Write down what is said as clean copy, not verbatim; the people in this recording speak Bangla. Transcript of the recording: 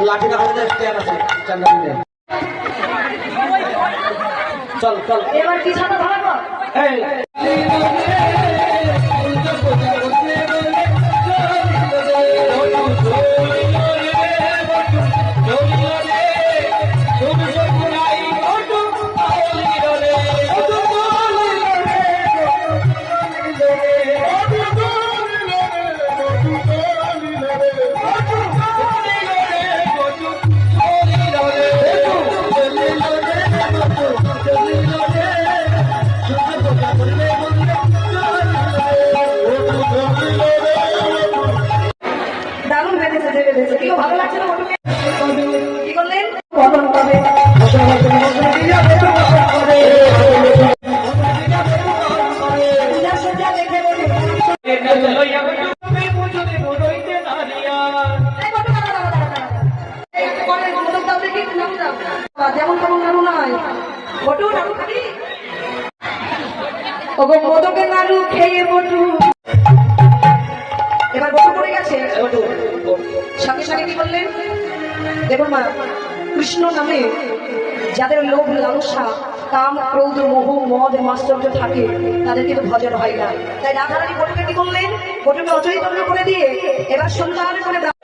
লাঠি রাখা যায় স্ট্যান্ড আছে চাঙ্গা দিলে চল চল এবার কি ছাতা ধরাবো এই দারুণ বেঁধেছে যে বেঁধেছে কেউ ভালো লাগছে না ওটুকে কি করলেন কখন কবে যেমন তেমন নাড়ু নয় বটু নাড়ু খাবি ওগো মোদকের নাড়ু খেয়ে বটু এবার বটু পড়ে গেছে সঙ্গে সঙ্গে কি বললেন দেখুন মা কৃষ্ণ নামে যাদের লোভ লালসা কাম ক্রোধ মোহ মদ মাশ্চর্য থাকে তাদের কিন্তু ভজন হয় না তাই রাধারানী বটুকে কি করলেন বটুকে অচৈতন্য করে দিয়ে এবার সন্ধ্যা করে